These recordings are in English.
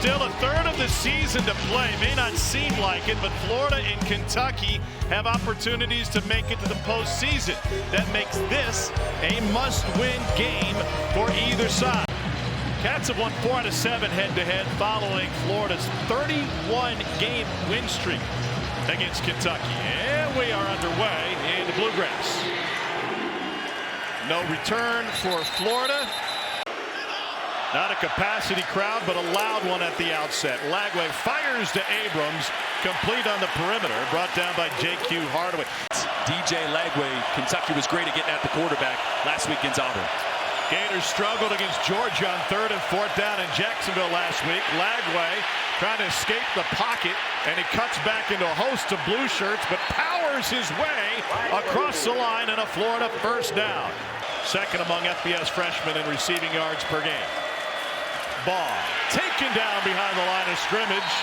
Still a third of the season to play. May not seem like it, but Florida and Kentucky have opportunities to make it to the postseason. That makes this a must-win game for either side. Cats have won 4 out of 7 head-to-head following Florida's 31-game win streak against Kentucky. And we are underway in the Bluegrass. No return for Florida. Not a capacity crowd, but a loud one at the outset. Lagway fires to Abrams, complete on the perimeter, brought down by J.Q. Hardaway. DJ Lagway, Kentucky was great at getting at the quarterback last week against Auburn. Gators struggled against Georgia on 3rd and 4th down in Jacksonville last week. Lagway trying to escape the pocket, and he cuts back into a host of blue shirts, but powers his way across the line and a Florida first down. Second among FBS freshmen in receiving yards per game. Ball taken down behind the line of scrimmage.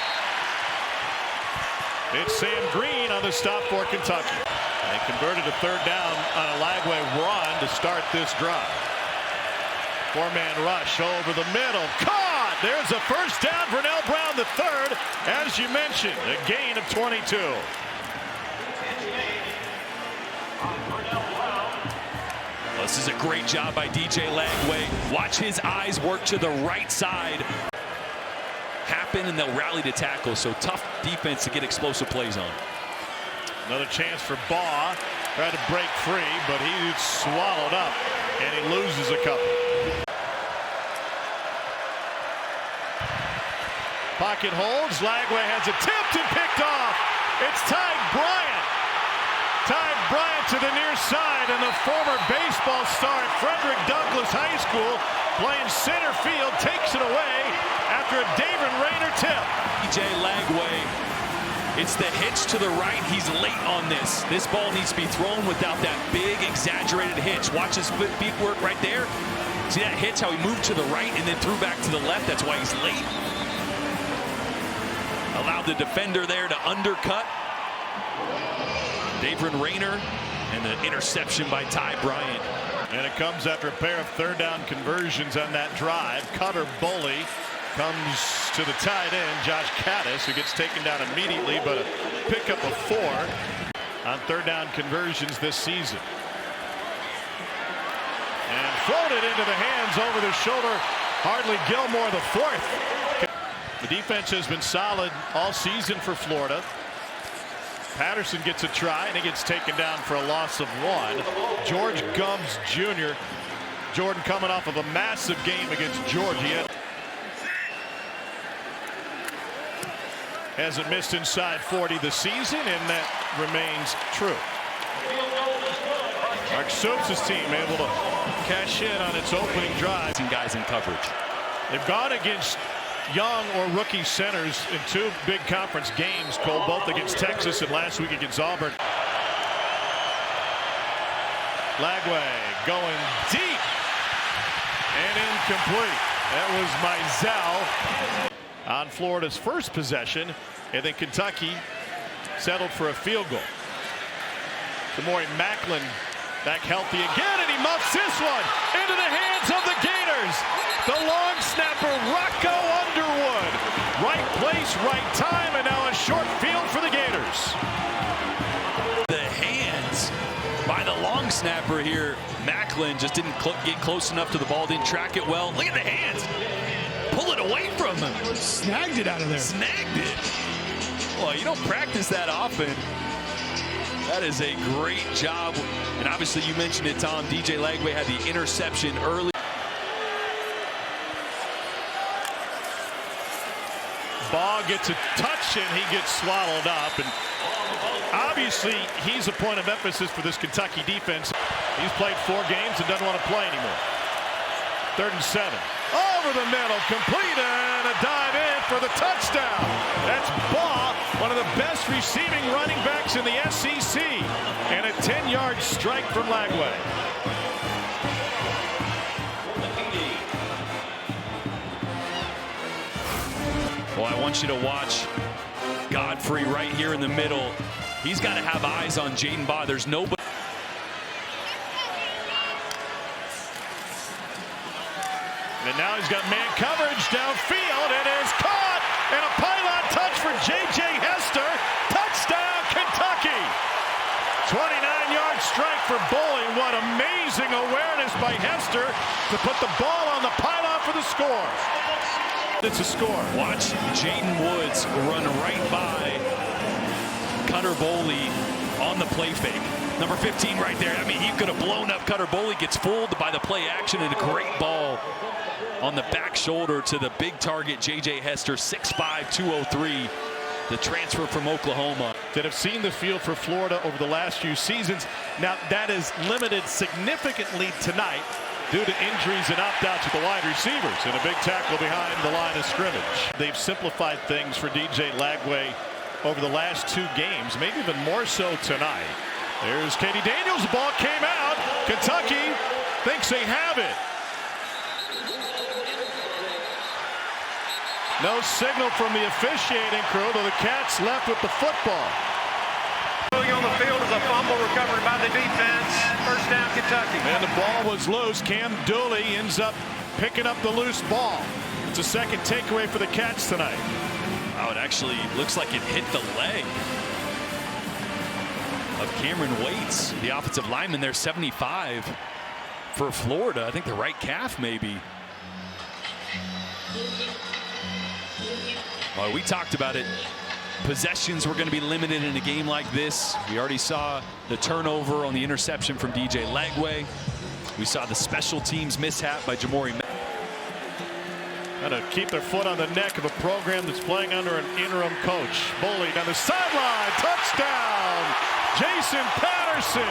It's Sam Green on the stop for Kentucky. They converted a 3rd down on a Lagway run to start this drive. 4-man rush over the middle. Caught! There's a first down for Nell Brown III. As you mentioned, a gain of 22. This is a great job by DJ Lagway. Watch his eyes work to the right side. Happen and they'll rally to tackle. So tough defense to get explosive plays on. Another chance for Baugh. Tried to break free, but he's swallowed up and he loses a couple. Pocket holds. Lagway has a tipped and picked off. It's Ty Bryant. Ty Bryant to the near side, and the former baseball star at Frederick Douglass High School playing center field takes it away after a David Rayner tip. DJ Lagway, it's the hitch to the right. He's late on this. This ball needs to be thrown without that big exaggerated hitch. Watch his feet work right there. See that hitch, how he moved to the right and then threw back to the left. That's why he's late. Allowed the defender there to undercut David Rayner, and the interception by Ty Bryant. And it comes after a pair of 3rd down conversions on that drive. Cutter Boley comes to the tight end, Josh Caddis, who gets taken down immediately, but a pickup of 4 on 3rd down conversions this season. And floated into the hands over the shoulder, Hardly Gilmore, the 4th. The defense has been solid all season for Florida. Patterson gets a try, and he gets taken down for a loss of 1. George Gumbs Jr. Jordan coming off of a massive game against Georgia. Hasn't missed inside 40 this season, and that remains true. Mark Stokes' team able to cash in on its opening drive. Guys in coverage. They've gone against young or rookie centers in 2 big conference games, Cole, both against Texas and last week against Auburn. Lagway going deep and incomplete. That was Mizell on Florida's first possession, and then Kentucky settled for a field goal. Demore Macklin back healthy again, and he muffs this one into the hands of the Gators. The long snapper, Rocco Underwood. Right place, right time, and now a short field for the Gators. The hands by the long snapper here. Macklin just didn't get close enough to the ball, didn't track it well. Look at the hands. Pull it away from him. Snagged it out of there. Snagged it. Well, you don't practice that often. That is a great job. And obviously you mentioned it, Tom. DJ Lagway had the interception early. Baugh gets a touch and he gets swallowed up. And obviously he's a point of emphasis for this Kentucky defense. He's played 4 games and doesn't want to play anymore. 3rd and 7. Over the middle, complete, and a dive in for the touchdown. That's Baugh, one of the best receiving running backs in the SEC. And a 10-yard strike from Lagway. Well, I want you to watch Godfrey right here in the middle. He's got to have eyes on Jaden Baugh. There's nobody. And now he's got man coverage downfield. It is caught. by Hester to put the ball on the pylon for the score. It's a score. Watch Jaden Woods run right by Cutter Boley on the play fake. Number 15 right there. I mean, he could have blown up. Cutter Boley gets fooled by the play action, and a great ball on the back shoulder to the big target, J.J. Hester, 6'5", 203, the transfer from Oklahoma. That have seen the field for Florida over the last few seasons. Now, that is limited significantly tonight due to injuries and opt-outs with the wide receivers and a big tackle behind the line of scrimmage. They've simplified things for DJ Lagway over the last 2 games, maybe even more so tonight. There's Katie Daniels. The ball came out. Kentucky thinks they have it. No signal from the officiating crew, though the Cats left with the football. On the field is a fumble recovered by the defense. First down, Kentucky. And the ball was loose. Cam Dooley ends up picking up the loose ball. It's a second takeaway for the Cats tonight. Oh, it actually looks like it hit the leg of Cameron Waits, the offensive lineman there, 75 for Florida. I think the right calf maybe. Well, we talked about it. Possessions were going to be limited in a game like this. We already saw the turnover on the interception from DJ Lagway. We saw the special teams mishap by Jamori. Got to keep their foot on the neck of a program that's playing under an interim coach. Boley down the sideline. Touchdown, Jason Patterson.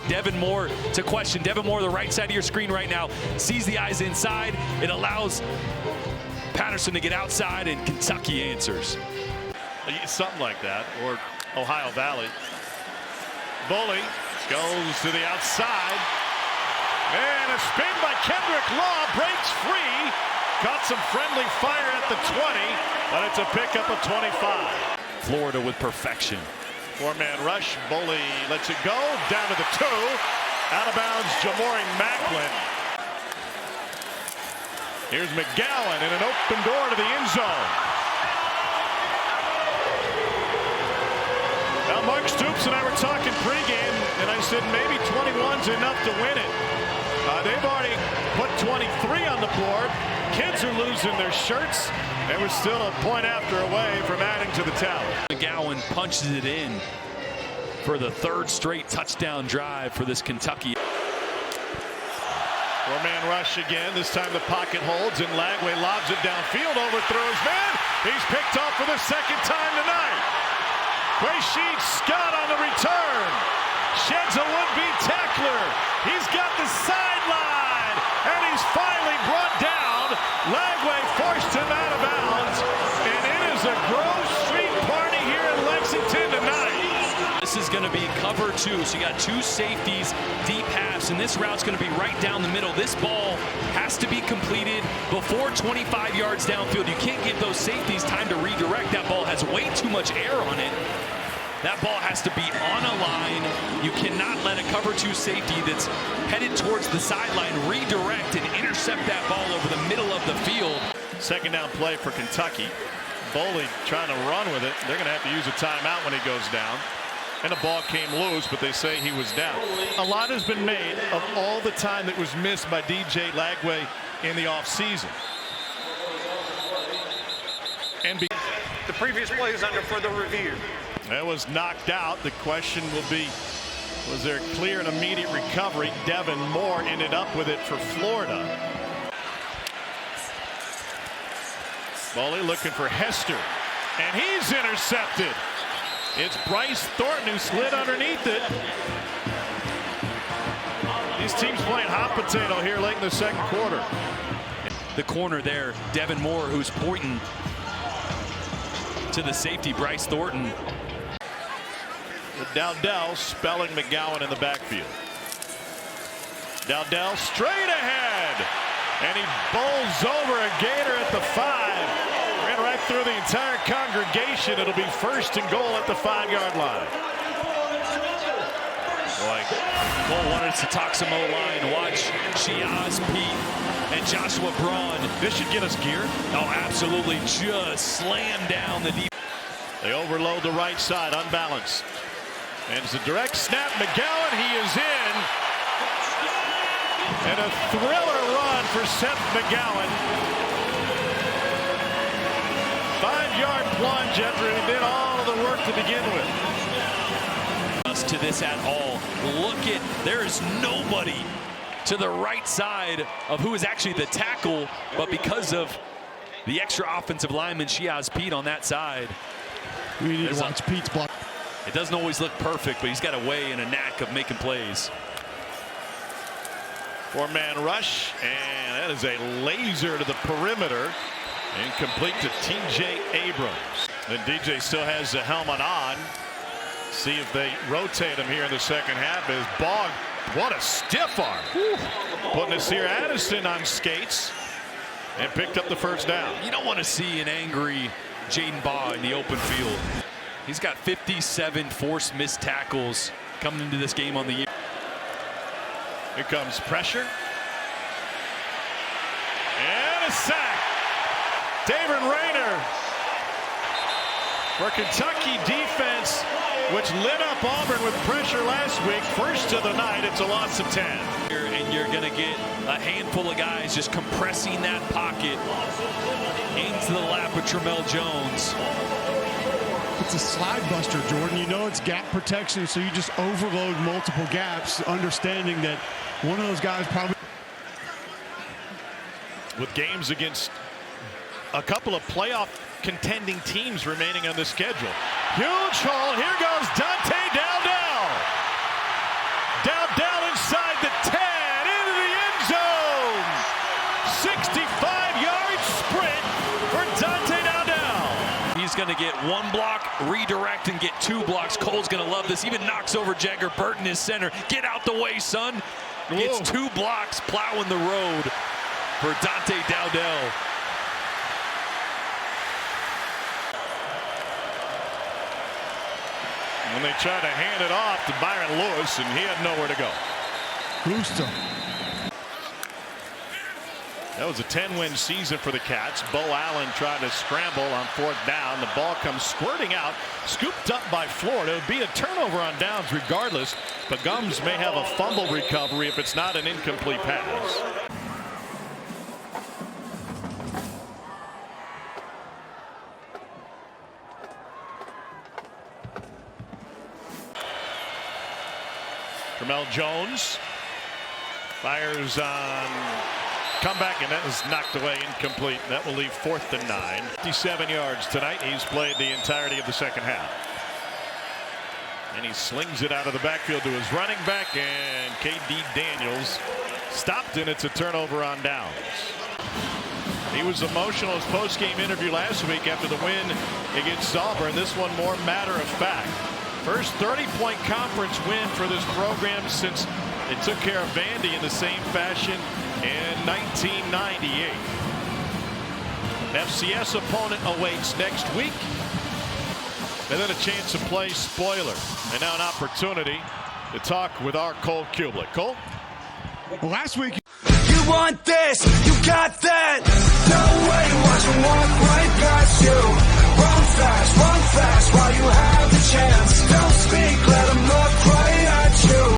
Devin Moore to question. Devin Moore, the right side of your screen right now, sees the eyes inside. It allows Patterson to get outside, and Kentucky answers. Something like that, or Ohio Valley. Boley goes to the outside. And a spin by Kendrick Law, breaks free. Got some friendly fire at the 20, but it's a pickup of 25. Florida with perfection. 4-man rush. Boley lets it go down to the 2. Out of bounds, Jamori Macklin. Here's McGowan and an open door to the end zone. Now Mark Stoops and I were talking pregame, and I said maybe 21's enough to win it. They've already put 23 on the board. Kids are losing their shirts, and we're still a point after away from adding to the tally. McGowan punches it in for the 3rd straight touchdown drive for this Kentucky. 4-man rush again. This time the pocket holds, and Lagway lobs it downfield, overthrows man. He's picked off for the 2nd time tonight. Quaysheed Scott on the return. Sheds a would-be tackler. He's got the sideline, and he's finally brought down. Lagway forced him out of bounds, and it is a Grove Street party here in Lexington tonight. This is going to be cover 2, so you got 2 safeties, deep halves, and this route's going to be right down the middle. This ball has to be completed before 25 yards downfield. You can't give those safeties time to redirect. That ball has way too much air on it. That ball has to be on a line. You cannot let a cover 2 safety that's headed towards the sideline redirect and intercept that ball over the middle of the field. 2nd down play for Kentucky. Boley trying to run with it. They're going to have to use a timeout when he goes down. And the ball came loose, but they say he was down. A lot has been made of all the time that was missed by DJ Lagway in the offseason. And the previous play is under further review. That was knocked out. The question will be, was there a clear and immediate recovery? Devin Moore ended up with it for Florida. Boley looking for Hester, and he's intercepted. It's Bryce Thornton who slid underneath it. These teams playing hot potato here late in the 2nd quarter. The corner there, Devin Moore, who's pointing to the safety, Bryce Thornton. Dowdell spelling McGowan in the backfield. Dowdell straight ahead, and he bowls over a Gator at the 5. Ran right through the entire congregation. It'll be 1st and goal at the 5-yard line. Boy, Cole wanted to talk some O-line. Watch Shiaz Pete and Joshua Braun. This should get us geared. Oh, absolutely. Just slam down the deep. They overload the right side, unbalanced. And it's a direct snap. McGowan, he is in. And a thriller run for Seth McGowan. 5-yard plunge after he did all of the work to begin with. To this at all. Look at, there is nobody to the right side of who is actually the tackle, but because of the extra offensive lineman, she has Pete on that side. We need to watch Pete's block. It doesn't always look perfect, but he's got a way and a knack of making plays. 4-man rush, and that is a laser to the perimeter. Incomplete to TJ Abrams. And DJ still has the helmet on. See if they rotate him here in the second half. As Bogg, what a stiff arm. Whew. Putting Nasir Addison on skates and picked up the first down. You don't want to see an angry Jaden Baugh in the open field. He's got 57 forced missed tackles coming into this game on the year. Here comes pressure. And a sack. David Rayner for Kentucky defense, which lit up Auburn with pressure last week. First of the night, it's a loss of 10. And you're going to get a handful of guys just compressing that pocket into the lap of Tramel Jones. It's a slide buster, Jordan. You know it's gap protection, so you just overload multiple gaps, understanding that one of those guys probably... With games against a couple of playoff contending teams remaining on the schedule. Huge hole. Here goes Dante Dowdell. Dowdell inside the 10 into the end zone. 65-yard sprint for Dante Dowdell. He's going to get one block, redirect, and get 2 blocks. Cole's going to love this. Even knocks over Jagger Burton, his center. Get out the way, son. Gets 2 blocks, plowing the road for Dante Dowdell. When they tried to hand it off to Byron Lewis, and he had nowhere to go. Gusto. That was a 10-win season for the Cats. Bo Allen tried to scramble on 4th down. The ball comes squirting out, scooped up by Florida. It would be a turnover on downs regardless, but Gums may have a fumble recovery if it's not an incomplete pass. Tramel Jones fires on comeback, and that was knocked away, incomplete. That will leave 4th and 9. 57 yards tonight. He's played the entirety of the second half. And he slings it out of the backfield to his running back, and K.D. Daniels stopped, and it's a turnover on downs. He was emotional in his post-game interview last week after the win against Auburn. This one more matter of fact. First 30-point conference win for this program since it took care of Vandy in the same fashion in 1998. FCS opponent awaits next week. And then a chance to play spoiler. And now an opportunity to talk with our Cole Kublik. Cole? Well, last week... You want this, you got that. No way, watch them walk right past you. Run fast while you have the chance. Don't speak, let them look right at